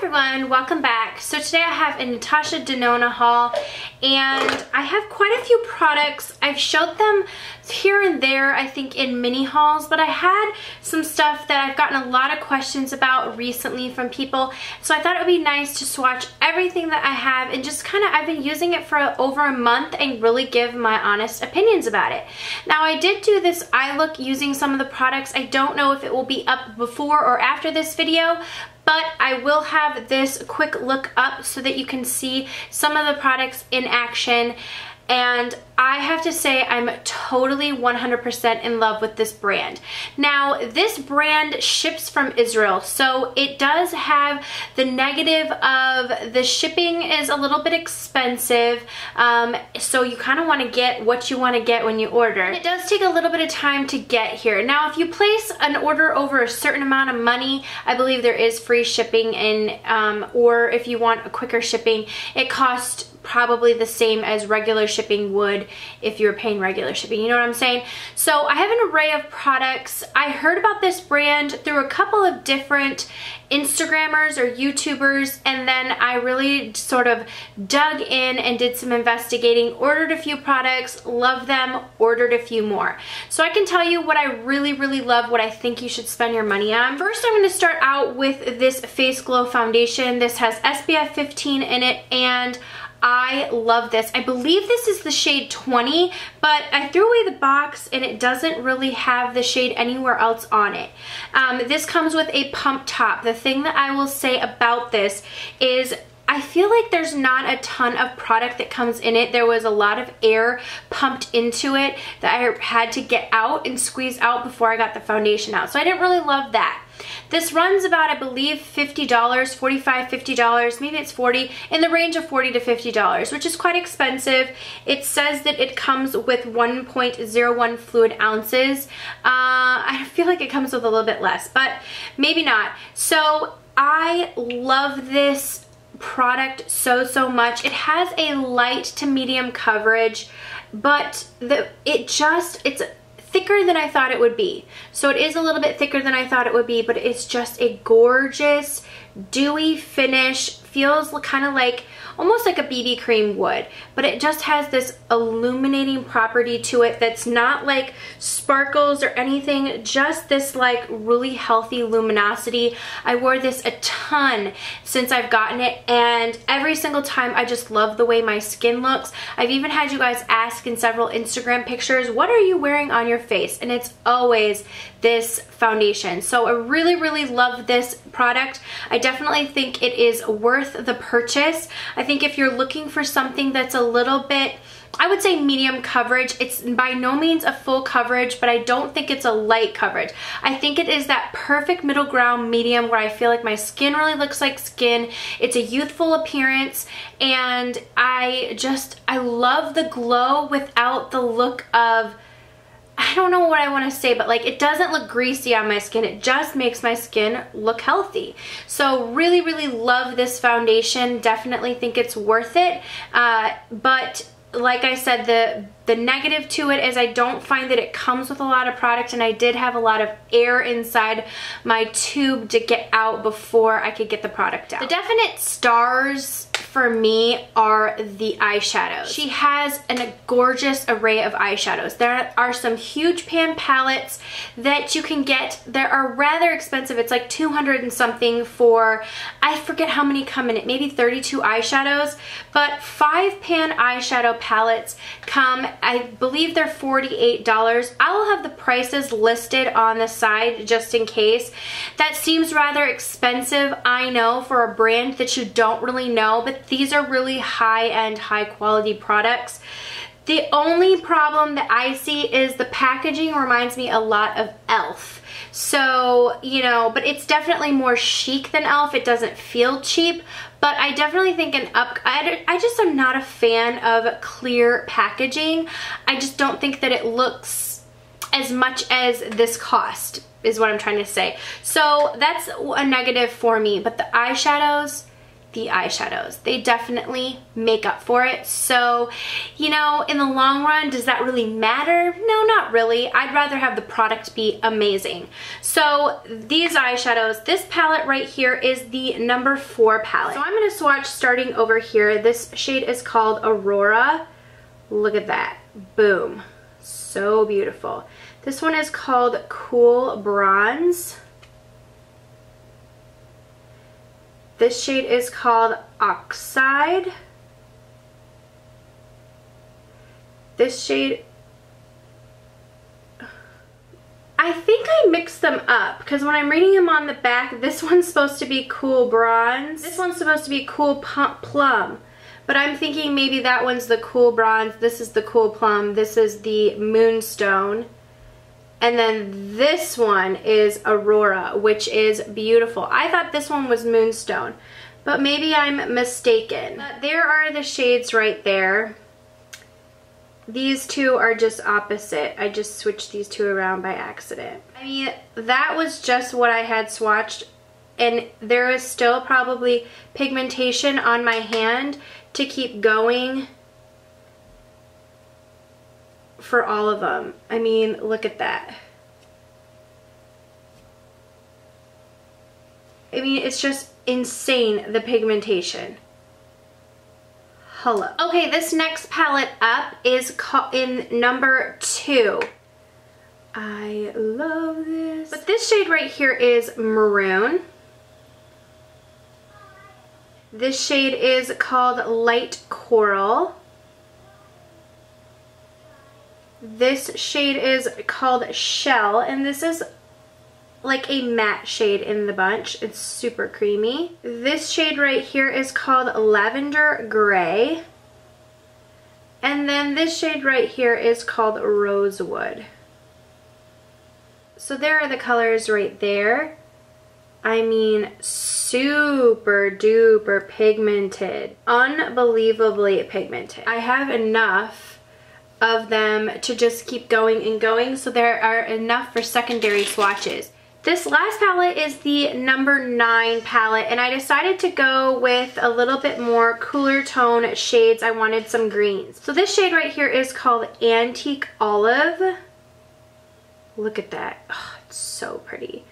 everyone, welcome back. So today I have a Natasha Denona haul, and I have quite a few products. I've showed them here and there, I think, in mini hauls, but I had some stuff that I've gotten a lot of questions about recently from people, so I thought it would be nice to swatch everything that I have and just kind of, I've been using it for over a month and really give my honest opinions about it. Now, I did do this eye look using some of the products. I don't know if it will be up before or after this video, but I will have this quick look up so that you can see some of the products in action. And I have to say, I'm totally 100% in love with this brand. Now, this brand ships from Israel, so it does have the negative of the shipping is a little bit expensive, so you kind of want to get what you want to get when you order. And it does take a little bit of time to get here. Now, if you place an order over a certain amount of money, I believe there is free shipping, and or if you want a quicker shipping, it costs probably the same as regular shipping would if you were paying regular shipping, you know what I'm saying? So I have an array of products. I heard about this brand through a couple of different Instagrammers or YouTubers, and then I really sort of dug in and did some investigating, ordered a few products, loved them, ordered a few more. So I can tell you what I really love, what I think you should spend your money on. First, I'm going to start out with this Face Glow foundation. This has SPF 15 in it, and I love this. I believe this is the shade 20, but I threw away the box and it doesn't really have the shade anywhere else on it. This comes with a pump top. The thing that I will say about this is I feel like there's not a ton of product that comes in it. There was a lot of air pumped into it that I had to get out and squeeze out before I got the foundation out. So I didn't really love that. This runs about, I believe, $50, $45, $50, maybe it's 40, in the range of $40 to $50, which is quite expensive. It says that it comes with 1.01 fluid ounces. I feel like it comes with a little bit less, but maybe not. So I love this product so much. It has a light to medium coverage, but it's thicker than I thought it would be. So it is a little bit thicker than I thought it would be, but it's just a gorgeous dewy finish. Feels kind of like almost like a BB cream would, but it just has this illuminating property to it that's not like sparkles or anything, just this like really healthy luminosity. I wore this a ton since I've gotten it, and every single time I just love the way my skin looks. I've even had you guys ask in several Instagram pictures, what are you wearing on your face? And it's always this foundation. So I really love this product. I definitely think it is worth the purchase. I think if you're looking for something that's a little bit, I would say medium coverage. It's by no means a full coverage, but I don't think it's a light coverage. I think it is that perfect middle ground medium where I feel like my skin really looks like skin. It's a youthful appearance, and I love the glow without the look of, I don't know what I want to say, but like it doesn't look greasy on my skin. It just makes my skin look healthy. So really love this foundation. Definitely think it's worth it. But like I said, the negative to it is I don't find that it comes with a lot of product, and I did have a lot of air inside my tube to get out before I could get the product out. The definite stars for me are the eyeshadows. She has a gorgeous array of eyeshadows. There are some huge pan palettes that you can get. They are rather expensive. It's like 200 and something for, I forget how many come in it, maybe 32 eyeshadows, but 5 pan eyeshadow palettes come, I believe they're $48. I will have the prices listed on the side just in case. That seems rather expensive, I know, for a brand that you don't really know, but these are really high-end, high-quality products. The only problem that I see is the packaging reminds me a lot of e.l.f. So, you know, but it's definitely more chic than e.l.f. It doesn't feel cheap, but I definitely think I just am not a fan of clear packaging. I just don't think that it looks as much as this cost, is what I'm trying to say. So that's a negative for me, but the eyeshadows, the eyeshadows. They definitely make up for it. So, you know, in the long run, does that really matter? No, not really. I'd rather have the product be amazing. So these eyeshadows, this palette right here is the number 4 palette. So I'm going to swatch starting over here. This shade is called Aurora. Look at that. Boom. So beautiful. This one is called Cool Bronze. This shade is called Oxide. This shade, I think I mixed them up because when I'm reading them on the back, this one's supposed to be Cool Bronze. This one's supposed to be Cool Plum. But I'm thinking maybe that one's the Cool Bronze, this is the Cool Plum, this is the Moonstone. And then this one is Aurora, which is beautiful. I thought this one was Moonstone, but maybe I'm mistaken. But there are the shades right there. These two are just opposite. I just switched these two around by accident. I mean, that was just what I had swatched, and there is still probably pigmentation on my hand to keep going for all of them. I mean, look at that. I mean, it's just insane, the pigmentation. Hello. Okay, this next palette up is in number 2. I love this. But this shade right here is Maroon. This shade is called Light Coral. This shade is called Shell, and this is like a matte shade in the bunch. It's super creamy. This shade right here is called Lavender Gray. And then this shade right here is called Rosewood. So there are the colors right there. I mean, super duper pigmented. Unbelievably pigmented. I have enough of them to just keep going and going, so there are enough for secondary swatches. This last palette is the number 9 palette, and I decided to go with a little bit more cooler tone shades. I wanted some greens. So this shade right here is called Antique Olive. Look at that. Oh, it's so pretty.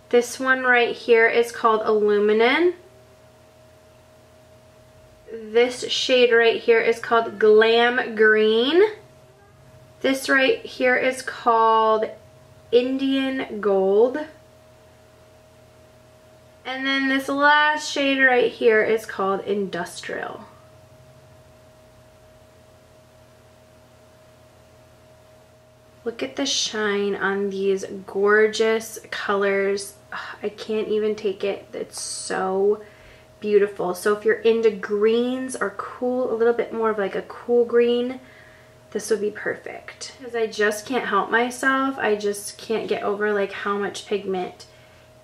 This one right here is called Illuminant. This shade right here is called Glam Green. This right here is called Indian Gold. And then this last shade right here is called Industrial. Look at the shine on these gorgeous colors. I can't even take it. It's so beautiful. So if you're into greens or cool, a little bit more of like a cool green, this would be perfect. Because I just can't help myself. I just can't get over like how much pigment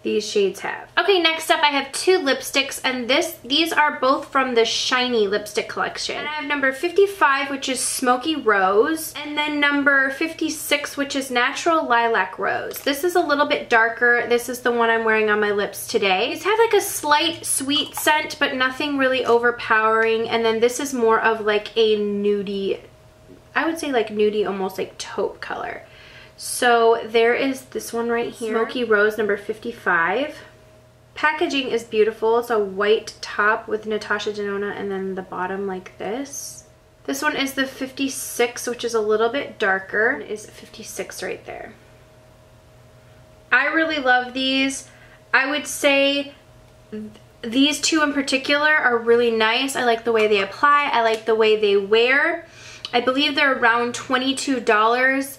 these shades have. Okay, next up I have 2 lipsticks, and these are both from the Shiny lipstick collection. And I have number 55, which is Smoky Rose, and then number 56, which is Natural Lilac Rose. This is a little bit darker. This is the one I'm wearing on my lips today. These have like a slight sweet scent, but nothing really overpowering. And then this is more of like a nudie, I would say like nudie, almost like taupe color. So there is this one right here, Smoky Rose number 55. Packaging is beautiful. It's a white top with Natasha Denona, and then the bottom like this. This one is the 56, which is a little bit darker. It is 56 right there. I really love these. I would say these 2 in particular are really nice. I like the way they apply. I like the way they wear. I believe they're around $22.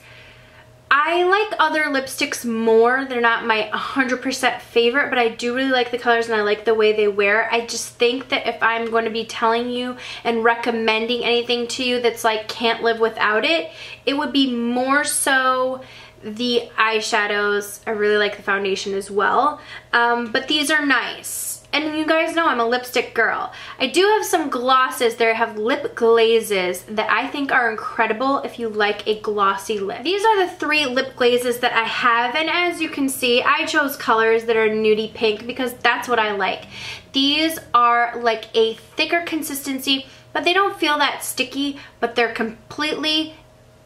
I like other lipsticks more. They're not my 100% favorite, but I do really like the colors and I like the way they wear. I just think that if I'm going to be telling you and recommending anything to you that's like can't live without it, it would be more so the eyeshadows. I really like the foundation as well, but these are nice. And you guys know I'm a lipstick girl. I do have some glosses that have lip glazes that I think are incredible if you like a glossy lip. These are the 3 lip glazes that I have, and as you can see, I chose colors that are nudie pink because that's what I like. These are like a thicker consistency, but they don't feel that sticky, but they're completely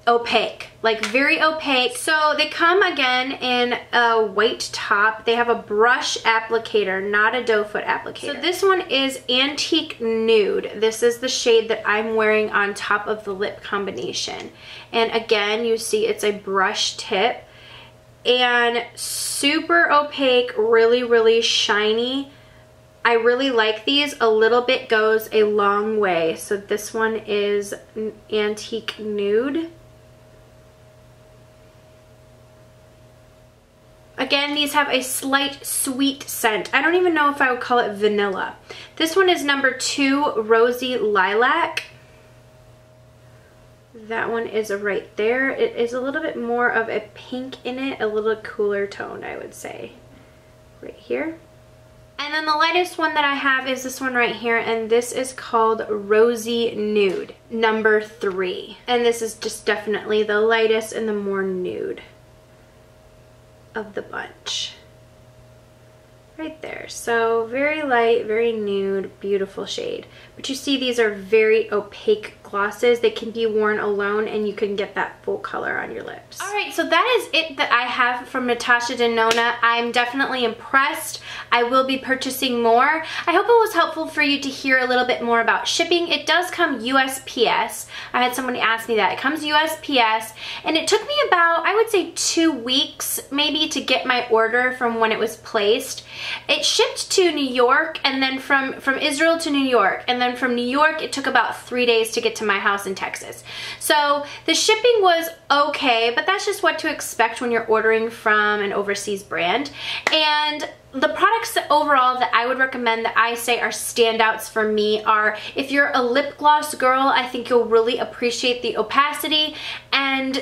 opaque, like very opaque. So they come again in a white top. They have a brush applicator, not a doe foot applicator. So this one is Antique Nude. This is the shade that I'm wearing on top of the lip combination. And again, you see it's a brush tip and super opaque, really, really shiny. I really like these. A little bit goes a long way. So this one is Antique Nude. Again, these have a slight sweet scent. I don't even know if I would call it vanilla. This one is number 2, Rosy Lilac. That one is right there. It is a little bit more of a pink in it, a little cooler toned, I would say. Right here. And then the lightest one that I have is this one right here, and this is called Rosy Nude, number 3. And this is just definitely the lightest and the more nude of the bunch. Right there. So very light, very nude, beautiful shade. But you see these are very opaque glosses. They can be worn alone and you can get that full color on your lips. Alright, so that is it that I have from Natasha Denona. I'm definitely impressed. I will be purchasing more. I hope it was helpful for you to hear a little bit more about shipping. It does come USPS. I had somebody ask me that. It comes USPS, and it took me about, I would say, 2 weeks maybe to get my order from when it was placed. It shipped to New York, and then from Israel to New York, and then from New York it took about 3 days to get to my house in Texas. So the shipping was okay, but that's just what to expect when you're ordering from an overseas brand. And the products that overall that I would recommend that I say are standouts for me are, if you're a lip gloss girl, I think you'll really appreciate the opacity and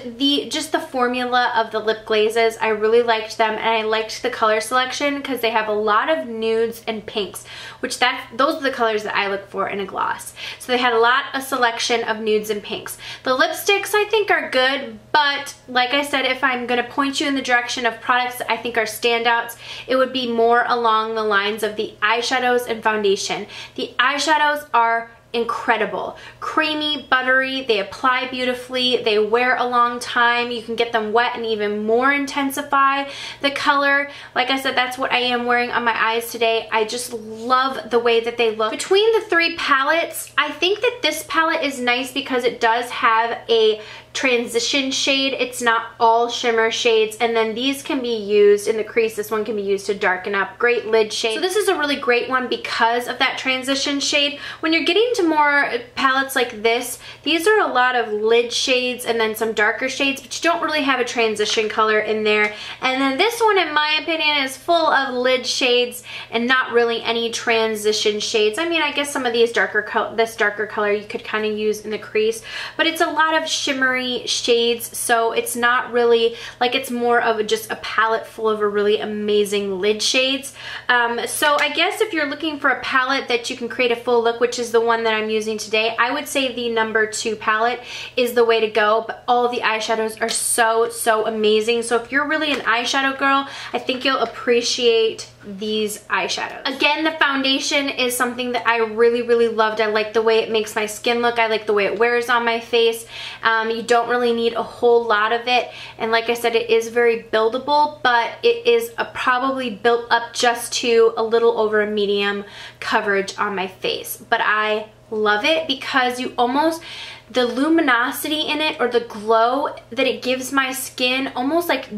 just the formula of the lip glazes. I really liked them, and I liked the color selection because they have a lot of nudes and pinks, which those are the colors that I look for in a gloss. So they had a selection of nudes and pinks. The lipsticks I think are good, but like I said, if I'm going to point you in the direction of products that I think are standouts, it would be more along the lines of the eyeshadows and foundation. The eyeshadows are incredible. Creamy, buttery, they apply beautifully, they wear a long time. You can get them wet and even more intensify the color. Like I said, that's what I am wearing on my eyes today. I just love the way that they look. Between the 3 palettes, I think that this palette is nice because it does have a transition shade. It's not all shimmer shades, and then these can be used in the crease. This one can be used to darken up. Great lid shade. So this is a really great one because of that transition shade. When you're getting to more palettes like this, these are a lot of lid shades and then some darker shades, but you don't really have a transition color in there. And then this one, in my opinion, is full of lid shades and not really any transition shades. I mean, I guess some of these this darker color you could kind of use in the crease, but it's a lot of shimmery shades, so it's not really like, it's more of just a palette full of a really amazing lid shades. So I guess if you're looking for a palette that you can create a full look, which is the one that I'm using today, I would say the number 2 palette is the way to go. But all the eyeshadows are so amazing. So if you're really an eyeshadow girl, I think you'll appreciate these eyeshadows. Again, the foundation is something that I really loved. I like the way it makes my skin look. I like the way it wears on my face. You don't really need a whole lot of it, and like I said, it is very buildable, but it is probably built up just to a little over a medium coverage on my face. But I love it because the luminosity in it, or the glow that it gives my skin, almost like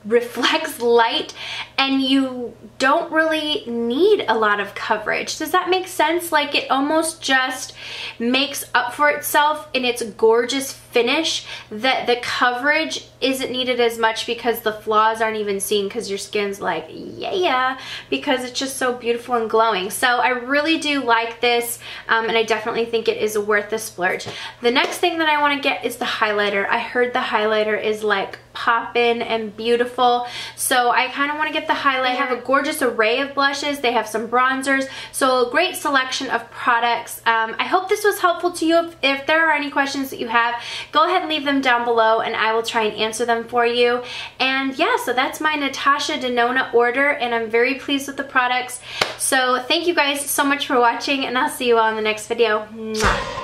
reflects light, and you don't really need a lot of coverage. Does that make sense? Like, it almost just makes up for itself in its gorgeous finish, that the coverage isn't needed as much because the flaws aren't even seen, because your skin's like, yeah, because it's just so beautiful and glowing. So I really do like this, and I definitely think it is worth the splurge. The next thing that I want to get is the highlighter. I heard the highlighter is like poppin' and beautiful. So I kind of want to get the highlight. They have a gorgeous array of blushes. They have some bronzers. So a great selection of products. I hope this was helpful to you. If there are any questions that you have, go ahead and leave them down below and I will try and answer them for you. And yeah, so that's my Natasha Denona order and I'm very pleased with the products. So thank you guys so much for watching and I'll see you all in the next video. Mwah.